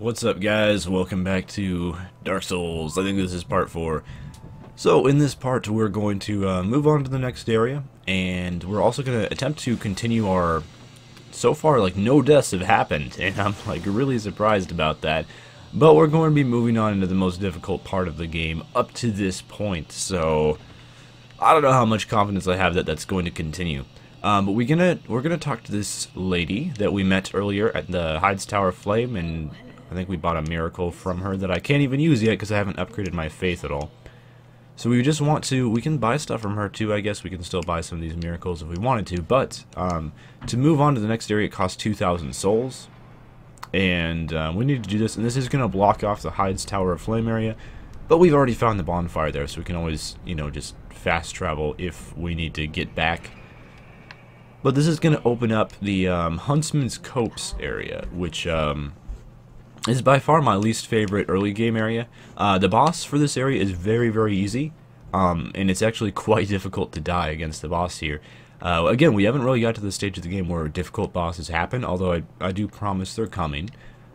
What's up, guys? Welcome back to Dark Souls. I think this is part 4. So in this part we're going to move on to the next area, and we're also going to attempt to continue our... So far, like, no deaths have happened, and I'm like really surprised about that. But we're going to be moving on into the most difficult part of the game up to this point, so I don't know how much confidence I have that that's going to continue. But we're gonna talk to this lady that we met earlier at the Hyde's Tower of Flame, and I think we bought a miracle from her that I can't even use yet because I haven't upgraded my faith at all. So we just want to, we can buy stuff from her too, I guess we can still buy some of these miracles if we wanted to, but to move on to the next area it costs 2,000 souls, and we need to do this, and this is going to block off the Hyde's Tower of Flame area, but we've already found the bonfire there, so we can always, you know, just fast travel if we need to get back. But this is going to open up the Huntsman's Copse area, which is by far my least favorite early game area. The boss for this area is very, very easy, and it's actually quite difficult to die against the boss here. Again, we haven't really got to the stage of the game where difficult bosses happen, although I do promise they're coming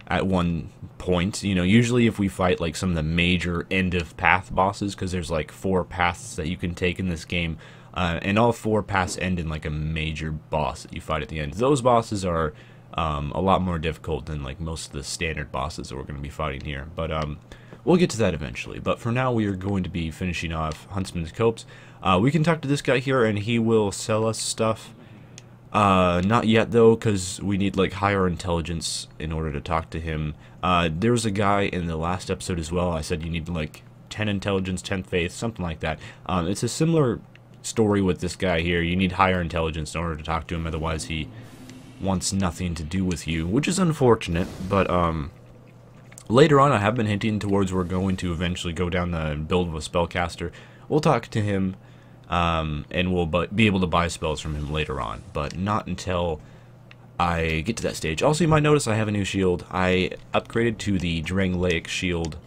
at one point. You know, usually if we fight like some of the major end of path bosses, because there's like 4 paths that you can take in this game, and all 4 paths end in like a major boss that you fight at the end. Those bosses are a lot more difficult than like most of the standard bosses that we're going to be fighting here, but we'll get to that eventually. But for now we are going to be finishing off Huntsman's Copse. We can talk to this guy here and he will sell us stuff. Not yet though, because we need like higher intelligence in order to talk to him. There was a guy in the last episode as well, I said you need like 10 intelligence, 10 faith, something like that. It's a similar story with this guy here. You need higher intelligence in order to talk to him, otherwise he wants nothing to do with you, which is unfortunate. But later on I have been hinting towards we're going to eventually go down the build of a spellcaster. We'll talk to him and we'll be able to buy spells from him later on, but not until I get to that stage. Also, you might notice I have a new shield. I upgraded to the Drangleic shield,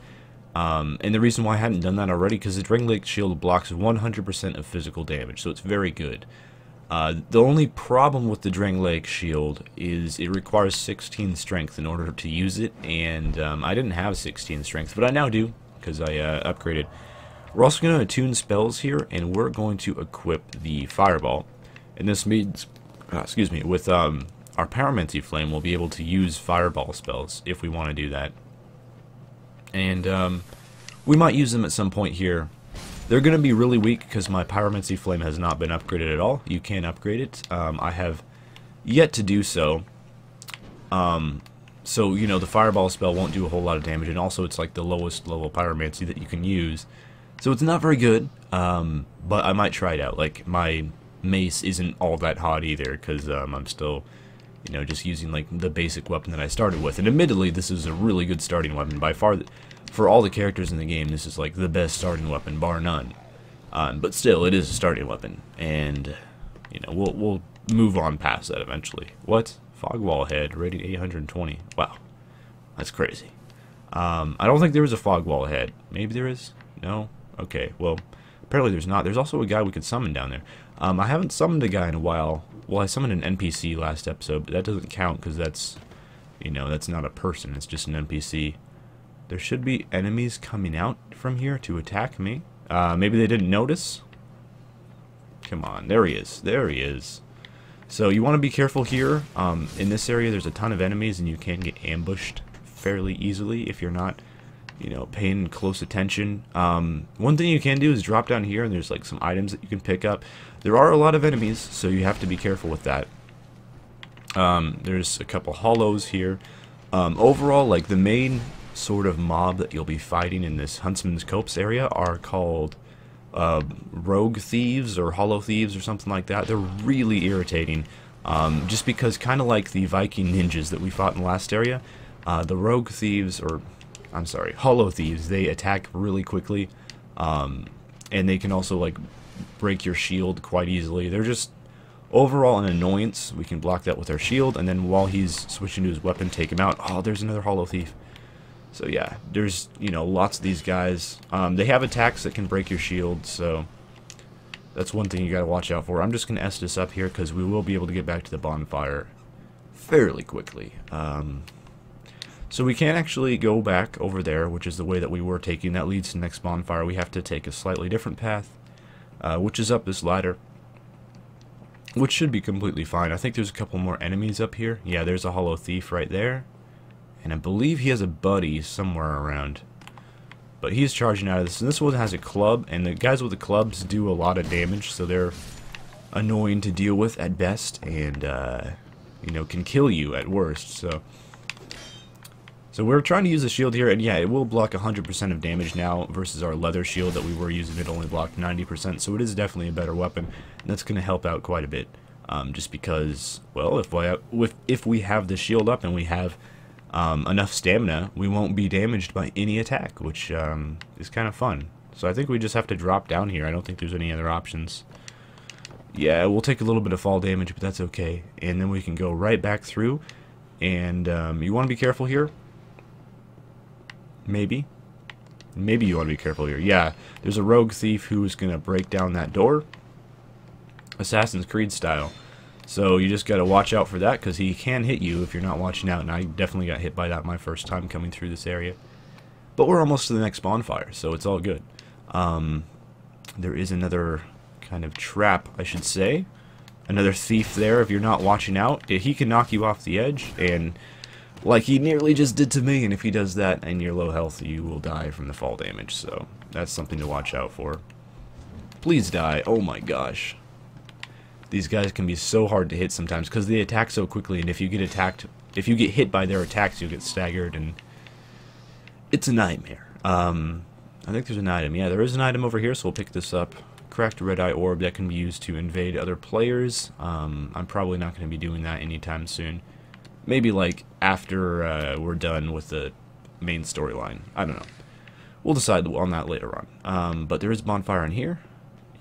and the reason why I hadn't done that already, because the Drangleic shield blocks 100% of physical damage, so it's very good. The only problem with the Drangleic shield is it requires 16 strength in order to use it, and I didn't have 16 strength, but I now do, because I upgraded. We're also going to attune spells here, and we're going to equip the Fireball, and this means, excuse me, with our Pyromancy Flame, we'll be able to use Fireball spells if we want to do that, and we might use them at some point here. They're going to be really weak because my Pyromancy Flame has not been upgraded at all. You can upgrade it. I have yet to do so. So, you know, the Fireball spell won't do a whole lot of damage, and also it's like the lowest level Pyromancy that you can use. So it's not very good, but I might try it out. Like, my mace isn't all that hot either because I'm still, you know, just using like the basic weapon that I started with. And admittedly, this is a really good starting weapon. By far, for all the characters in the game, this is like the best starting weapon, bar none. But still, it is a starting weapon, and you know we'll move on past that eventually. What? Fogwall head, rated 820. Wow, that's crazy. I don't think there was a Fogwall head. Maybe there is. No. Okay. Well, apparently there's not. There's also a guy we could summon down there. I haven't summoned a guy in a while. Well, I summoned an NPC last episode, but that doesn't count because that's, you know, that's not a person. It's just an NPC. There should be enemies coming out from here to attack me. Maybe they didn't notice. Come on, there he is. There he is. So you want to be careful here. In this area, there's a ton of enemies, and you can get ambushed fairly easily if you're not, you know, paying close attention. One thing you can do is drop down here, and there's like some items that you can pick up. There are a lot of enemies, so you have to be careful with that. There's a couple hollows here. Overall, like the main sort of mob that you'll be fighting in this Huntsman's Copse area are called rogue thieves or hollow thieves or something like that. They're really irritating, just because kind of like the Viking ninjas that we fought in the last area, the rogue thieves, or I'm sorry, hollow thieves, they attack really quickly, and they can also like break your shield quite easily. They're just overall an annoyance. We can block that with our shield, and then while he's switching to his weapon, take him out. Oh, there's another hollow thief. So yeah, there's, you know, lots of these guys. They have attacks that can break your shield, so that's one thing you gotta watch out for. I'm just gonna S this up here because we will be able to get back to the bonfire fairly quickly. So we can't actually go back over there, which is the way that we were taking. That leads to the next bonfire. We have to take a slightly different path, which is up this ladder, which should be completely fine. I think there's a couple more enemies up here. Yeah, there's a hollow thief right there. And I believe he has a buddy somewhere around. But he's charging out of this. And this one has a club, and the guys with the clubs do a lot of damage, so they're annoying to deal with at best, and, you know, can kill you at worst, So we're trying to use the shield here, and yeah, it will block 100% of damage now versus our leather shield that we were using. It only blocked 90%, so it is definitely a better weapon, and that's going to help out quite a bit. Just because, well, if we have the shield up and we have enough stamina, we won't be damaged by any attack, which is kind of fun. So I think we just have to drop down here. I don't think there's any other options. Yeah, we'll take a little bit of fall damage, but that's okay. And then we can go right back through, and you want to be careful here. Maybe you want to be careful here. Yeah, there's a rogue thief who's going to break down that door, Assassin's Creed style. So you just got to watch out for that, because he can hit you if you're not watching out, and I definitely got hit by that my first time coming through this area. But we're almost to the next bonfire, so it's all good. There is another kind of trap, I should say. Another thief there. If you're not watching out, he can knock you off the edge, and like he nearly just did to me, and if he does that and you're low health, you will die from the fall damage, so that's something to watch out for. Please die. Oh my gosh. These guys can be so hard to hit sometimes because they attack so quickly, and if you get hit by their attacks, you'll get staggered, and it's a nightmare. I think there's an item. Yeah, there is an item over here, so we'll pick this up. Cracked red eye orb that can be used to invade other players. I'm probably not going to be doing that anytime soon. Maybe like after we're done with the main storyline. I don't know. We'll decide on that later on. But there is a bonfire in here,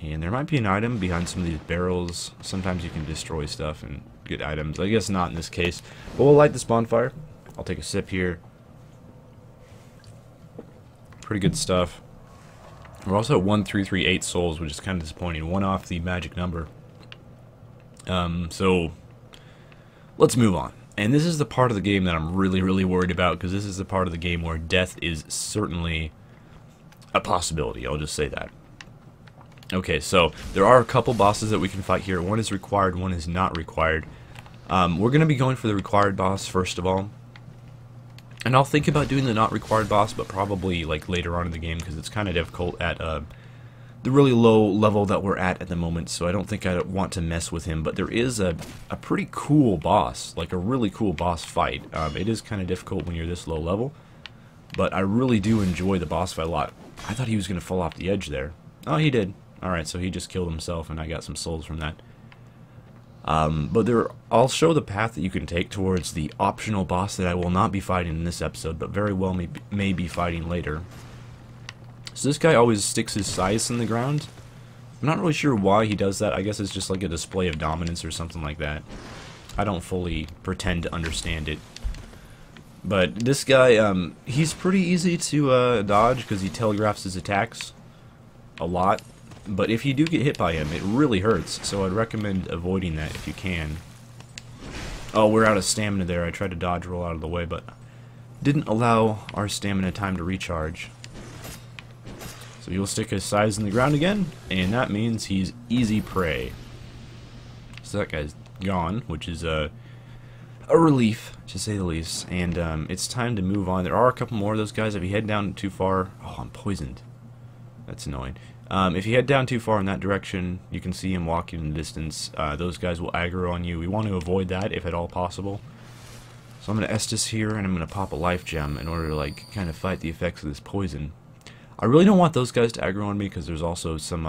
and there might be an item behind some of these barrels. Sometimes you can destroy stuff and get items. I guess not in this case. But we'll light this bonfire. I'll take a sip here. Pretty good stuff. We're also at 1338 souls, which is kind of disappointing. One off the magic number. So let's move on. And this is the part of the game that I'm really, really worried about, because this is the part of the game where death is certainly a possibility. I'll just say that. Okay, so there are a couple bosses that we can fight here. One is required, one is not required. We're going to be going for the required boss first of all. And I'll think about doing the not required boss, but probably like later on in the game, because it's kind of difficult at the really low level that we're at the moment, so I don't think I want to mess with him. But there is a pretty cool boss, like a really cool boss fight. It is kind of difficult when you're this low level, but I really do enjoy the boss fight a lot. I thought he was going to fall off the edge there. Oh, he did. Alright, so he just killed himself, and I got some souls from that. But I'll show the path that you can take towards the optional boss that I will not be fighting in this episode, but very well may be fighting later. So this guy always sticks his scythe in the ground. I'm not really sure why he does that. I guess it's just like a display of dominance or something like that. I don't fully pretend to understand it. But this guy, he's pretty easy to dodge because he telegraphs his attacks a lot. But if you do get hit by him, it really hurts. So I'd recommend avoiding that if you can. Oh, we're out of stamina there. I tried to dodge roll out of the way, but didn't allow our stamina time to recharge. So you'll stick his scythe in the ground again, and that means he's easy prey. So that guy's gone, which is a relief, to say the least. And it's time to move on. There are a couple more of those guys. If you head down too far... Oh, I'm poisoned. That's annoying. If you head down too far in that direction, you can see him walking in the distance. Those guys will aggro on you. We want to avoid that if at all possible. So I'm going to Estus here, and I'm going to pop a life gem in order to like kind of fight the effects of this poison. I really don't want those guys to aggro on me because there's also some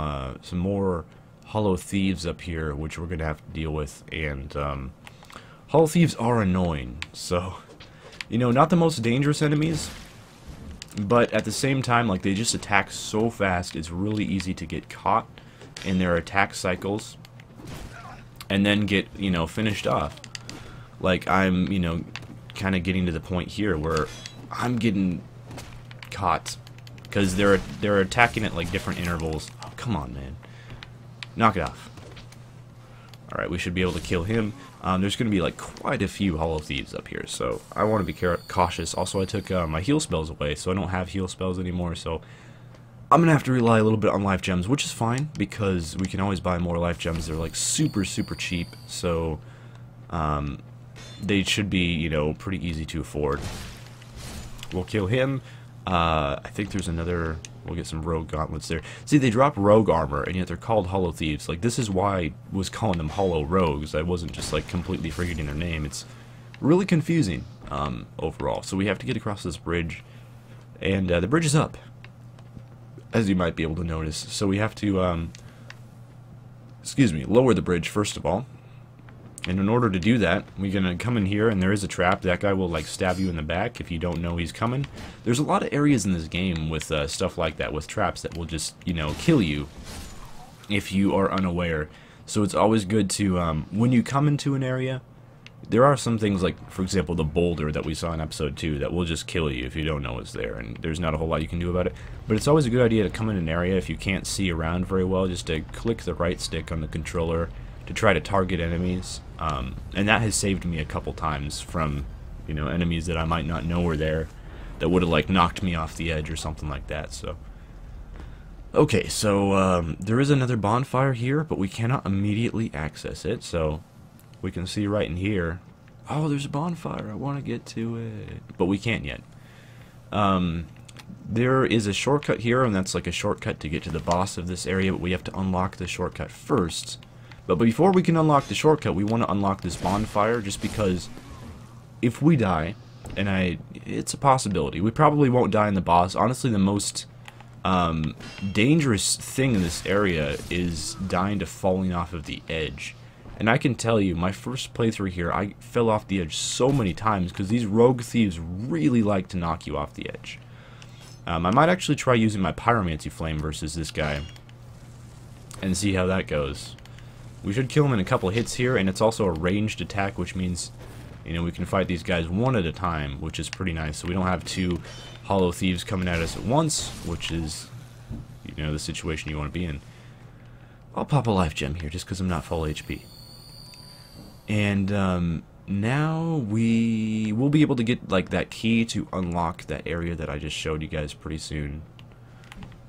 more hollow thieves up here, which we're going to have to deal with. And hollow thieves are annoying. So, you know, not the most dangerous enemies. But at the same time, like, they just attack so fast, it's really easy to get caught in their attack cycles and then get, you know, finished off. Like, I'm, you know, kind of getting to the point here where I'm getting caught because they're attacking at, like, different intervals. Oh, come on, man. Knock it off. Alright, we should be able to kill him. There's going to be like quite a few Hollow Thieves up here, so I want to be cautious. Also, I took my heal spells away, so I don't have heal spells anymore, so I'm going to have to rely a little bit on life gems, which is fine, because we can always buy more life gems. They're like super, super cheap, so they should be, you know, pretty easy to afford. We'll kill him. I think there's another... We'll get some rogue gauntlets there. See, they drop rogue armor, and yet they're called Hollow Thieves. Like, this is why I was calling them Hollow Rogues. I wasn't just, like, completely forgetting their name. It's really confusing, overall. So we have to get across this bridge, and the bridge is up, as you might be able to notice. So we have to, lower the bridge, first of all. And in order to do that, we're going to come in here, and there is a trap. That guy will, like, stab you in the back if you don't know he's coming. There's a lot of areas in this game with stuff like that, with traps that will just, you know, kill you if you are unaware. So it's always good to, when you come into an area, there are some things like, for example, the boulder that we saw in episode 2 that will just kill you if you don't know it's there, and there's not a whole lot you can do about it. But it's always a good idea to come in an area if you can't see around very well, just to click the right stick on the controller to try to target enemies, and that has saved me a couple times from, you know, enemies that I might not know were there, that would have like knocked me off the edge or something like that. So, okay, so there is another bonfire here, but we cannot immediately access it. So we can see right in here. Oh, there's a bonfire. I want to get to it, but we can't yet. There is a shortcut here, and that's like a shortcut to get to the boss of this area, but we have to unlock the shortcut first. But before we can unlock the shortcut, we want to unlock this bonfire, just because if we die, and it's a possibility, we probably won't die in the boss. Honestly, the most dangerous thing in this area is dying to falling off of the edge. And I can tell you, my first playthrough here, I fell off the edge so many times, because these rogue thieves really like to knock you off the edge. I might actually try using my pyromancy flame versus this guy, and see how that goes. We should kill him in a couple hits here, and it's also a ranged attack, which means, you know, we can fight these guys one at a time, which is pretty nice. So we don't have two Hollow Thieves coming at us at once, which is, you know, the situation you want to be in. I'll pop a life gem here, just because I'm not full HP. And now we will be able to get, like, that key to unlock that area that I just showed you guys pretty soon.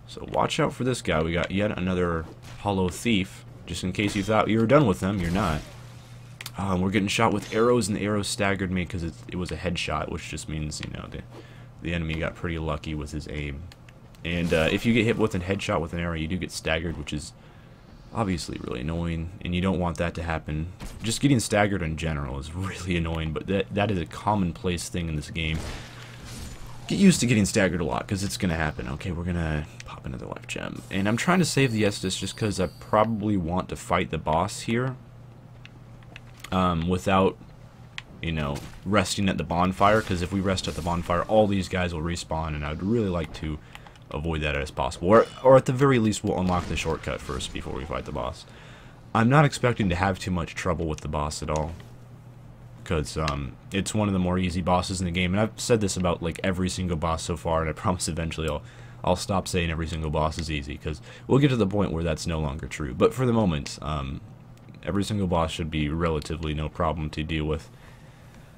So watch out for this guy. We got yet another Hollow Thief. Just in case you thought you were done with them, you're not. We're getting shot with arrows, and the arrows staggered me because it was a headshot, which just means, you know, the enemy got pretty lucky with his aim. And if you get hit with a headshot with an arrow, you do get staggered, which is obviously really annoying, and you don't want that to happen. Just getting staggered in general is really annoying, but that is a commonplace thing in this game. Get used to getting staggered a lot, because it's going to happen. Okay, we're going to pop another life gem. And I'm trying to save the Estus just because I probably want to fight the boss here without, you know, resting at the bonfire, because if we rest at the bonfire, all these guys will respawn, and I'd really like to avoid that as possible. Or at the very least, we'll unlock the shortcut first before we fight the boss. I'm not expecting to have too much trouble with the boss at all, because it's one of the more easy bosses in the game, and I've said this about like every single boss so far, and I promise eventually I'll stop saying every single boss is easy, because we'll get to the point where that's no longer true. But for the moment, every single boss should be relatively no problem to deal with.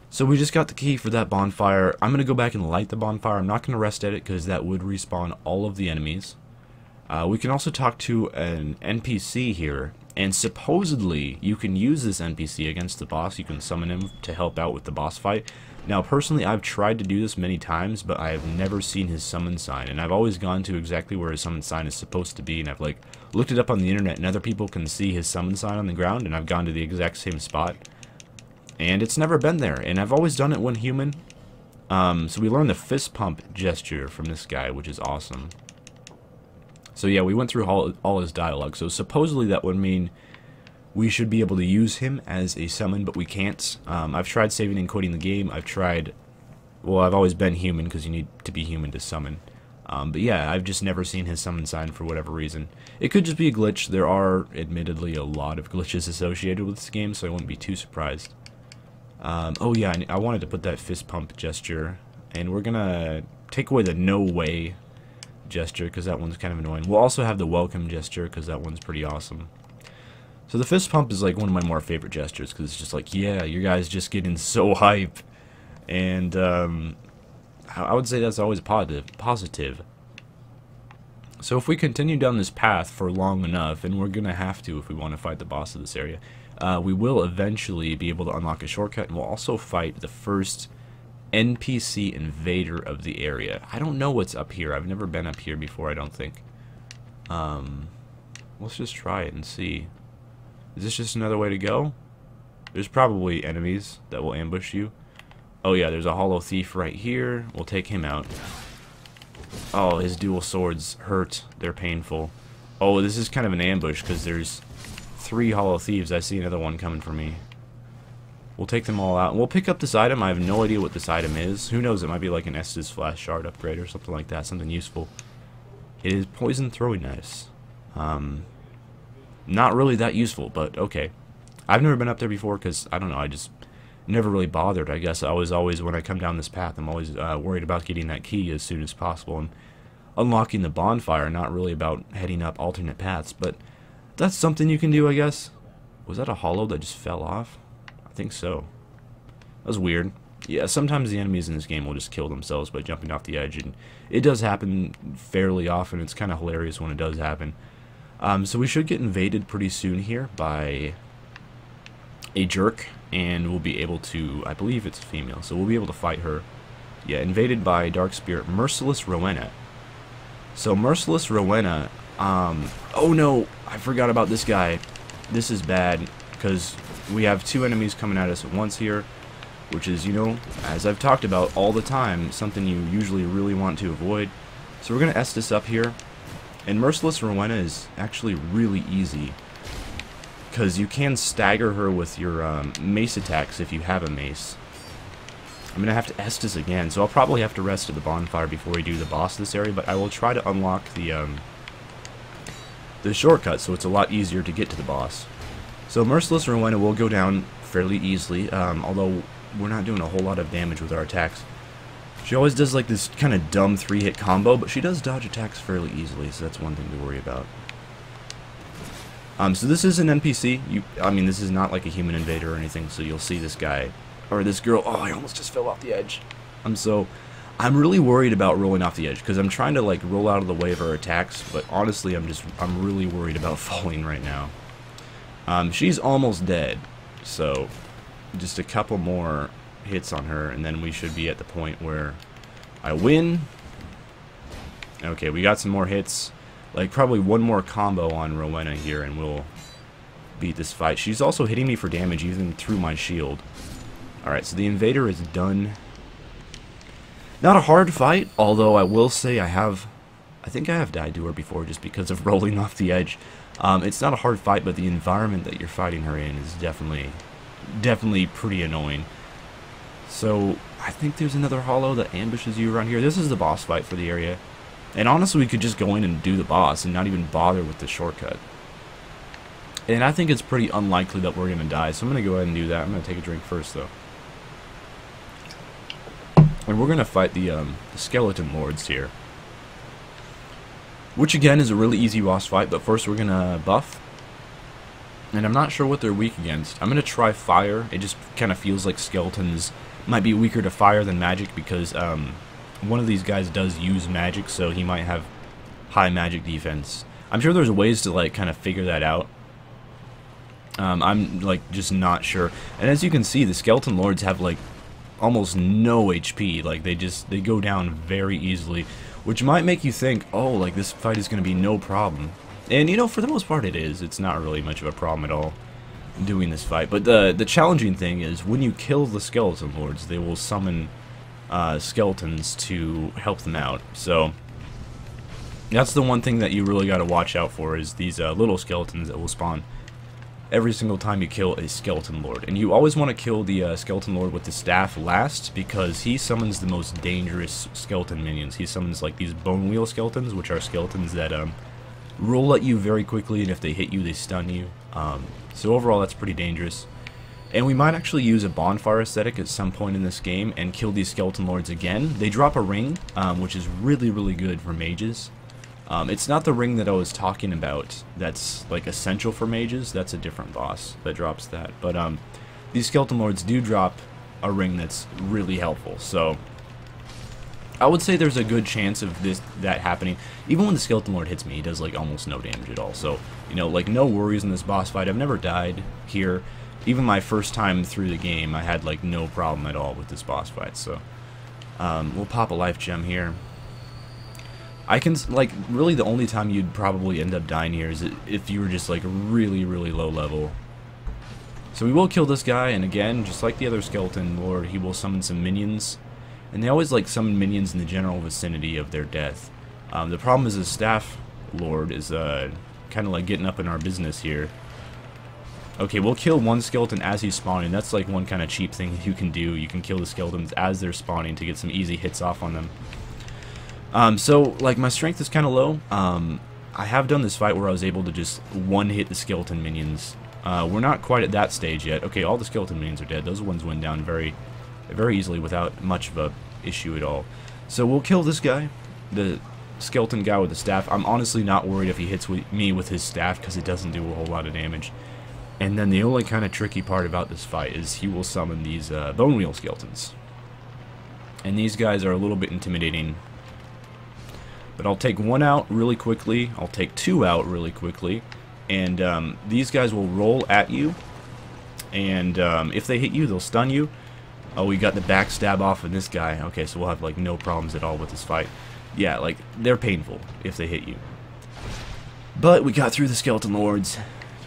So we just got the key for that bonfire. I'm going to go back and light the bonfire. I'm not going to rest at it, because that would respawn all of the enemies. We can also talk to an NPC here, and supposedly you can use this NPC against the boss. You can summon him to help out with the boss fight. Now personally, I've tried to do this many times, but I have never seen his summon sign, and I've always gone to exactly where his summon sign is supposed to be, and I've like looked it up on the internet, and other people can see his summon sign on the ground, and I've gone to the exact same spot, and it's never been there, and I've always done it when human. So we learned the fist pump gesture from this guy, which is awesome. So yeah, we went through all his dialogue. So supposedly that would mean we should be able to use him as a summon, but we can't. I've tried saving and quitting the game. Well, I've always been human, because you need to be human to summon. But yeah, I've just never seen his summon sign for whatever reason. It could just be a glitch. There are, admittedly, a lot of glitches associated with this game, so I wouldn't be too surprised. Oh yeah, I wanted to put that fist pump gesture, and we're gonna take away the no way gesture, because that one's kind of annoying. We'll also have the welcome gesture, because that one's pretty awesome. So the fist pump is like one of my more favorite gestures because it's just like, yeah, your guys just getting so hype. And I would say that's always positive. So if we continue down this path for long enough, and we're going to have to if we want to fight the boss of this area, we will eventually be able to unlock a shortcut, and we'll also fight the first NPC invader of the area. I don't know what's up here. I've never been up here before, I don't think. Let's just try it and see. Is this just another way to go? There's probably enemies that will ambush you. Oh yeah, there's a hollow thief right here. We'll take him out. Oh, his dual swords hurt. They're painful. Oh, this is kind of an ambush because there's 3 hollow thieves. I see another one coming for me. We'll take them all out. We'll pick up this item. I have no idea what this item is. Who knows? It might be like an Estus Flash Shard upgrade or something like that. Something useful. It is poison throwing knives. Not really that useful, but okay. I've never been up there before because, I don't know, I just never really bothered. I guess I was always, when I come down this path, I'm always worried about getting that key as soon as possible and unlocking the bonfire, not really about heading up alternate paths, but that's something you can do, I guess. Was that a hollow that just fell off? I think so. That was weird. Yeah, sometimes the enemies in this game will just kill themselves by jumping off the edge, and it does happen fairly often. It's kind of hilarious when it does happen. So we should get invaded pretty soon here by a jerk, and we'll be able to, I believe it's a female, so we'll be able to fight her. Yeah, invaded by Dark Spirit, Merciless Rowena. So Merciless Rowena, oh no, I forgot about this guy. This is bad, because we have 2 enemies coming at us at once here, which is, you know, as I've talked about all the time, something you usually really want to avoid. So we're going to S this up here, and Merciless Rowena is actually really easy, because you can stagger her with your mace attacks if you have a mace. I'm going to have to Estus again, so I'll probably have to rest at the bonfire before we do the boss of this area, but I will try to unlock the shortcut so it's a lot easier to get to the boss. So Merciless Rowena will go down fairly easily, although we're not doing a whole lot of damage with our attacks. She always does like this kind of dumb 3-hit combo, but she does dodge attacks fairly easily, so that's one thing to worry about. So this is an NPC. I mean, this is not like a human invader or anything, so you'll see this guy, or this girl. Oh, I almost just fell off the edge. I'm really worried about rolling off the edge, because I'm trying to like roll out of the way of her attacks, but honestly, I'm really worried about falling right now. She's almost dead, so just a couple more hits on her, and then we should be at the point where I win. Okay, we got some more hits. Like, probably one more combo on Rowena here, and we'll beat this fight. She's also hitting me for damage, even through my shield. Alright, so the invader is done. Not a hard fight, although I will say I think I have died to her before just because of rolling off the edge. It's not a hard fight, but the environment that you're fighting her in is definitely pretty annoying. So, I think there's another hollow that ambushes you around here. This is the boss fight for the area. And honestly, we could just go in and do the boss and not even bother with the shortcut. And I think it's pretty unlikely that we're going to die, so I'm going to go ahead and do that. I'm going to take a drink first, though. And we're going to fight the skeleton lords here. Which, again, is a really easy boss fight, but first we're going to buff. And I'm not sure what they're weak against. I'm going to try fire. It just kind of feels like skeletons might be weaker to fire than magic, because one of these guys does use magic, so he might have high magic defense. I'm sure there's ways to like kind of figure that out. I'm like just not sure. And as you can see, the skeleton lords have like almost no HP. Like they go down very easily, which might make you think, oh, like this fight is going to be no problem. And you know, for the most part it is. It's not really much of a problem at all doing this fight. But the challenging thing is when you kill the skeleton lords, they will summon skeletons to help them out. So that's the one thing that you really got to watch out for, is these little skeletons that will spawn every single time you kill a skeleton lord. And you always want to kill the skeleton lord with the staff last, because he summons the most dangerous skeleton minions. He summons like these bone wheel skeletons, which are skeletons that roll at you very quickly, and if they hit you, they stun you. So overall, that's pretty dangerous. And we might actually use a bonfire aesthetic at some point in this game and kill these skeleton lords again. They drop a ring, which is really, really good for mages. It's not the ring that I was talking about that's like essential for mages. That's a different boss that drops that. But these skeleton lords do drop a ring that's really helpful. So I would say there's a good chance of that happening. Even when the skeleton lord hits me, he does like almost no damage at all. So, you know, like no worries in this boss fight. I've never died here. Even my first time through the game, I had like no problem at all with this boss fight. So we'll pop a life gem here. I can, like, really the only time you'd probably end up dying here is if you were just like really, really low level. So we will kill this guy, and again, just like the other skeleton lord, he will summon some minions. And they always like summon minions in the general vicinity of their death. The problem is the staff lord is kind of like getting up in our business here. Okay, we'll kill one skeleton as he's spawning. That's like one kind of cheap thing you can do. You can kill the skeletons as they're spawning to get some easy hits off on them. So, like, my strength is kind of low. I have done this fight where I was able to just one-hit the skeleton minions. We're not quite at that stage yet. Okay, all the skeleton minions are dead. Those ones went down very, very easily without much of a issue at all. So we'll kill this guy, the skeleton guy with the staff. I'm honestly not worried if he hits me with his staff because it doesn't do a whole lot of damage. And then the only kind of tricky part about this fight is he will summon these bone wheel skeletons. And these guys are a little bit intimidating. But I'll take one out really quickly. I'll take two out really quickly. And these guys will roll at you. And if they hit you, they'll stun you. Oh, we got the backstab off of this guy. Okay, so we'll have like no problems at all with this fight. Yeah, like they're painful if they hit you. But we got through the skeleton lords.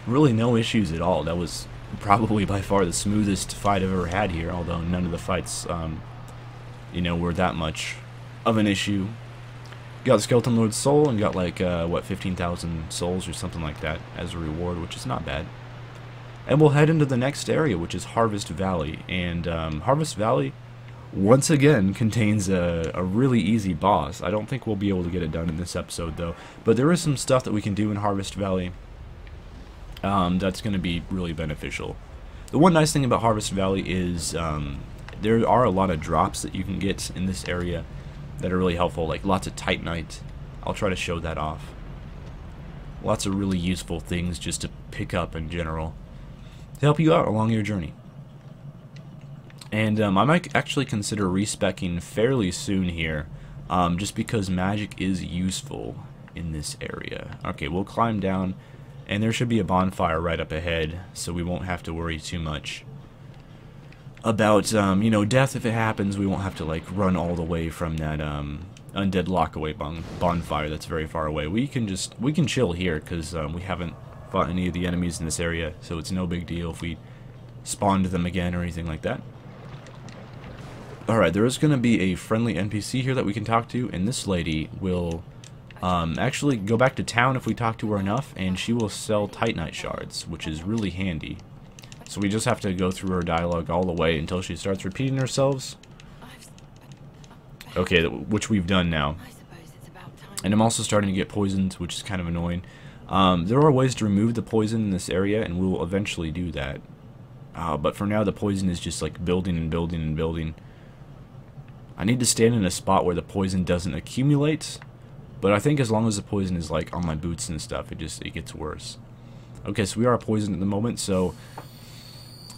Really no issues at all. That was probably by far the smoothest fight I've ever had here. Although none of the fights, you know, were that much of an issue. Got the skeleton lord's soul and got like what, 15,000 souls or something like that as a reward, which is not bad. And we'll head into the next area, which is Harvest Valley. And Harvest Valley once again contains a really easy boss. I don't think we'll be able to get it done in this episode though, but there is some stuff that we can do in Harvest Valley that's going to be really beneficial. The one nice thing about Harvest Valley is there are a lot of drops that you can get in this area that are really helpful, like lots of Titanite. I'll try to show that off. Lots of really useful things just to pick up in general to help you out along your journey. And I might actually consider respecking fairly soon here, just because magic is useful in this area. Okay, we'll climb down, and there should be a bonfire right up ahead, so we won't have to worry too much about, you know, death if it happens. We won't have to, like, run all the way from that undead lockaway bonfire that's very far away. We can chill here, because we haven't fought any of the enemies in this area, so it's no big deal if we spawned them again or anything like that. Alright, there is going to be a friendly NPC here that we can talk to, and this lady will actually go back to town if we talk to her enough, and she will sell Titanite shards, which is really handy. So we just have to go through her dialogue all the way until she starts repeating herself. Okay, which we've done now. And I'm also starting to get poisoned, which is kind of annoying. There are ways to remove the poison in this area, and we'll eventually do that. But for now, the poison is just like building and building and building. I need to stand in a spot where the poison doesn't accumulate, but I think as long as the poison is like on my boots and stuff, it gets worse. Okay, so we are poisoned at the moment, so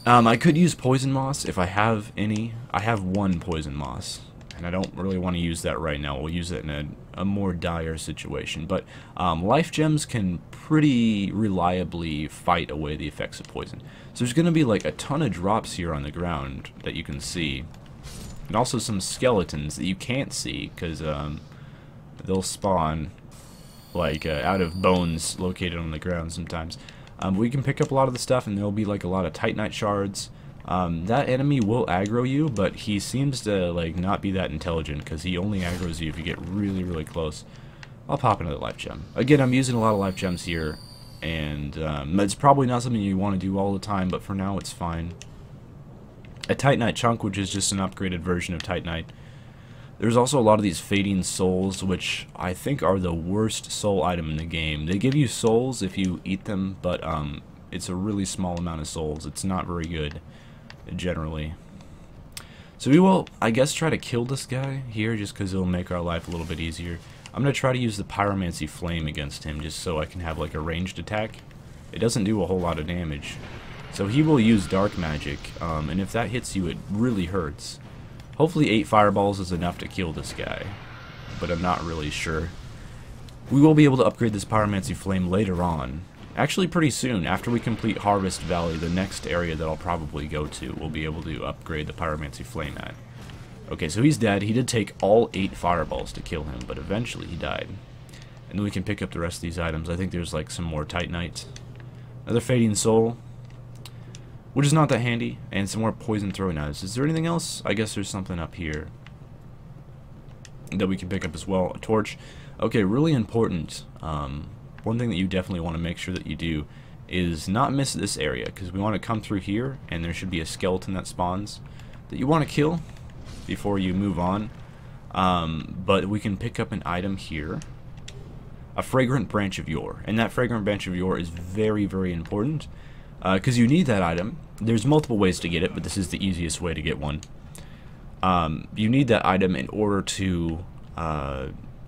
I could use poison moss if I have any. I have one poison moss, and I don't really want to use that right now. We'll use it in a more dire situation. But life gems can pretty reliably fight away the effects of poison. So there's going to be like a ton of drops here on the ground that you can see. And also some skeletons that you can't see because they'll spawn like out of bones located on the ground sometimes. We can pick up a lot of the stuff, and there'll be like a lot of Titanite shards. That enemy will aggro you, but he seems to like not be that intelligent because he only aggroes you if you get really, really close. I'll pop another life gem. Again, I'm using a lot of life gems here, and it's probably not something you want to do all the time, but for now it's fine. A Titanite chunk, which is just an upgraded version of Titanite. There's also a lot of these fading souls, which I think are the worst soul item in the game. They give you souls if you eat them, but it's a really small amount of souls. It's not very good, generally. So we will, I guess, try to kill this guy here just because it'll make our life a little bit easier. I'm going to try to use the Pyromancy Flame against him just so I can have like a ranged attack. It doesn't do a whole lot of damage. So he will use Dark Magic, and if that hits you, it really hurts. Hopefully 8 fireballs is enough to kill this guy, but I'm not really sure. We will be able to upgrade this Pyromancy Flame later on. Actually pretty soon, after we complete Harvest Valley, the next area that I'll probably go to, we'll be able to upgrade the Pyromancy Flame at. Okay, so he's dead. He did take all 8 fireballs to kill him, but eventually he died. And then we can pick up the rest of these items. I think there's like some more Titanite. Another Fading Soul, which is not that handy, and some more Poison Throwing Knives. Is there anything else? I guess there's something up here that we can pick up as well. A torch. Okay, really important. One thing that you definitely want to make sure that you do is not miss this area, because we want to come through here, and there should be a skeleton that spawns that you want to kill before you move on. But we can pick up an item here, a Fragrant Branch of Yore, and that Fragrant Branch of Yore is very, very important, because you need that item. There's multiple ways to get it, but this is the easiest way to get one. You need that item in order to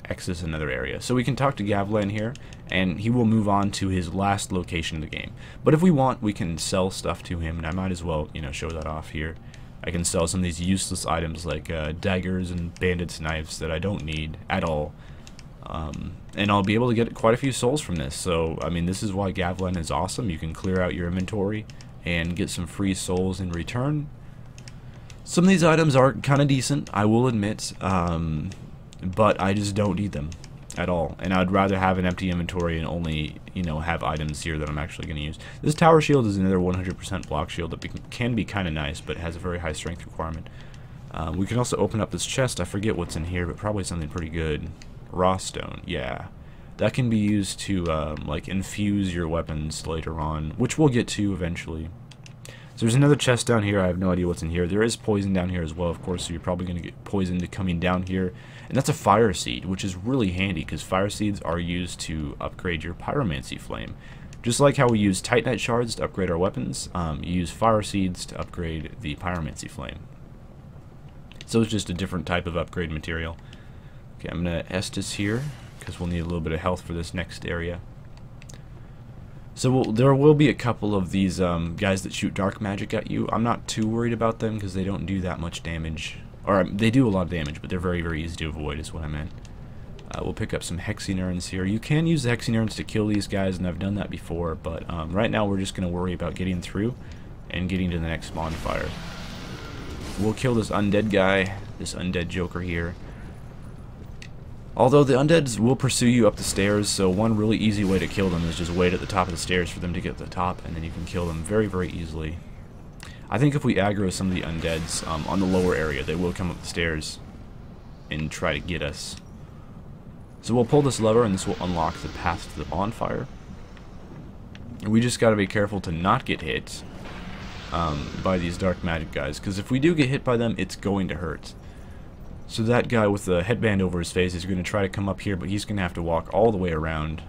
access another area. So we can talk to Gavlan here, and he will move on to his last location in the game. But if we want, we can sell stuff to him, and I might as well, you know, show that off here. I can sell some of these useless items like daggers and bandits' knives that I don't need at all. And I'll be able to get quite a few souls from this. So, I mean, this is why Gavlan is awesome. You can clear out your inventory and get some free souls in return. Some of these items are kind of decent, I will admit, but I just don't need them at all. And I'd rather have an empty inventory and only, you know, have items here that I'm actually going to use. This tower shield is another 100% block shield that can be kind of nice, but it has a very high strength requirement. We can also open up this chest. I forget what's in here, but probably something pretty good. Raw stone, yeah. That can be used to like infuse your weapons later on, which we'll get to eventually. So there's another chest down here. I have no idea what's in here. There is poison down here as well, of course, so you're probably going to get poisoned coming down here. And that's a fire seed, which is really handy because fire seeds are used to upgrade your pyromancy flame. Just like how we use titanite shards to upgrade our weapons, you use fire seeds to upgrade the pyromancy flame. So it's just a different type of upgrade material. Okay, I'm going to Estus here because we'll need a little bit of health for this next area. So there will be a couple of these guys that shoot dark magic at you. I'm not too worried about them because they don't do that much damage. Or they do a lot of damage, but they're very, very easy to avoid is what I meant. We'll pick up some hexing urns here. You can use the hexing urns to kill these guys, and I've done that before, but right now we're just going to worry about getting through and getting to the next bonfire. We'll kill this undead guy, this undead joker here. Although the undeads will pursue you up the stairs, so one really easy way to kill them is just wait at the top of the stairs for them to get to the top, and then you can kill them very, very easily. I think if we aggro some of the undeads on the lower area, they will come up the stairs and try to get us. So we'll pull this lever, and this will unlock the path to the bonfire. We just got to be careful to not get hit by these dark magic guys, because if we do get hit by them, it's going to hurt. So that guy with the headband over his face is going to try to come up here, but he's going to have to walk all the way around.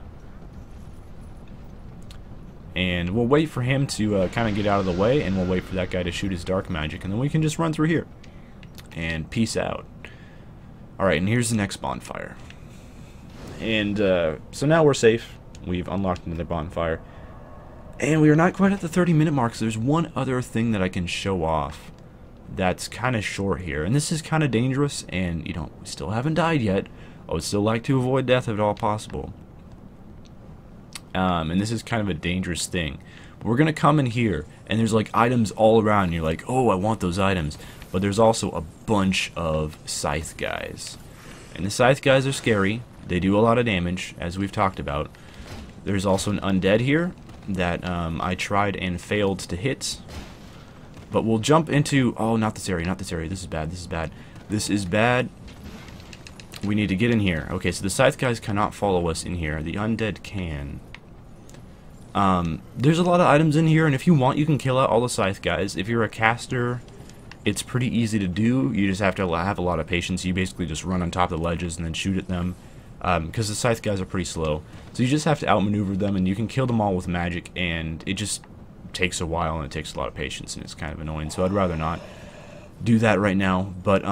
And we'll wait for him to kind of get out of the way, and we'll wait for that guy to shoot his dark magic, and then we can just run through here. And peace out. Alright, and here's the next bonfire. And so now we're safe. We've unlocked another bonfire. And we are not quite at the 30-minute mark, so there's one other thing that I can show off that's kind of short here. And this is kind of dangerous, and, you know, we still haven't died yet. I would still like to avoid death if at all possible. And this is kind of a dangerous thing. But we're going to come in here, and there's, like, items all around, and you're like, oh, I want those items. But there's also a bunch of scythe guys. And the scythe guys are scary. They do a lot of damage, as we've talked about. There's also an undead here that I tried and failed to hit. But we'll jump into... Oh, not this area, not this area. This is bad, this is bad. This is bad. We need to get in here. Okay, so the scythe guys cannot follow us in here. The undead can. There's a lot of items in here, and if you want, you can kill out all the scythe guys. If you're a caster, it's pretty easy to do. You just have to have a lot of patience. You basically just run on top of the ledges and then shoot at them. Because the scythe guys are pretty slow. So you just have to outmaneuver them, and you can kill them all with magic, and it just takes a while, and it takes a lot of patience, and it's kind of annoying, so I'd rather not. do that right now, but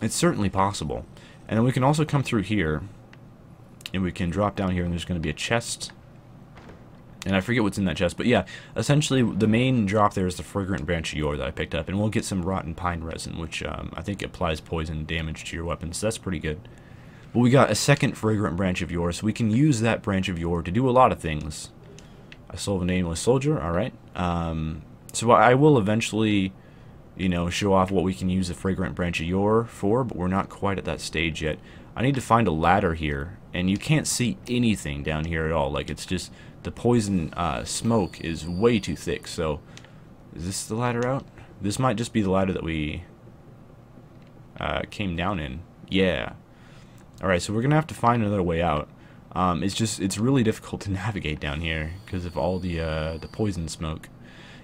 it's certainly possible. And then we can also come through here, and we can drop down here, and there's going to be a chest. And I forget what's in that chest, but yeah, essentially the main drop there is the fragrant branch of yore that I picked up, and we'll get some rotten pine resin, which I think applies poison damage to your weapons, so that's pretty good. But we got a second fragrant branch of yore, so we can use that branch of yore to do a lot of things. I still have a nameless soldier, alright. So I will eventually, you know, show off what we can use the fragrant branch of yore for, but we're not quite at that stage yet. I need to find a ladder here, and you can't see anything down here at all. Like, it's just, the poison smoke is way too thick. So, is this the ladder out? This might just be the ladder that we came down in. Yeah. Alright, so we're going to have to find another way out. It's really difficult to navigate down here because of all the poison smoke.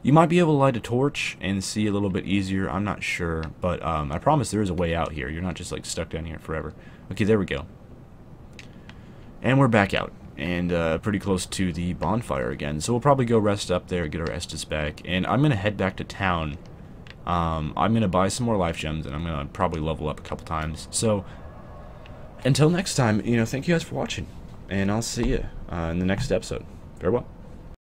You might be able to light a torch and see a little bit easier. I'm not sure, but I promise there is a way out here. You're not just like stuck down here forever. Okay, there we go. And we're back out, and pretty close to the bonfire again. So we'll probably go rest up there, get our Estus back, and I'm gonna head back to town. I'm gonna buy some more life gems, and I'm gonna probably level up a couple times. So until next time, you know, thank you guys for watching, and I'll see you in the next episode. Farewell.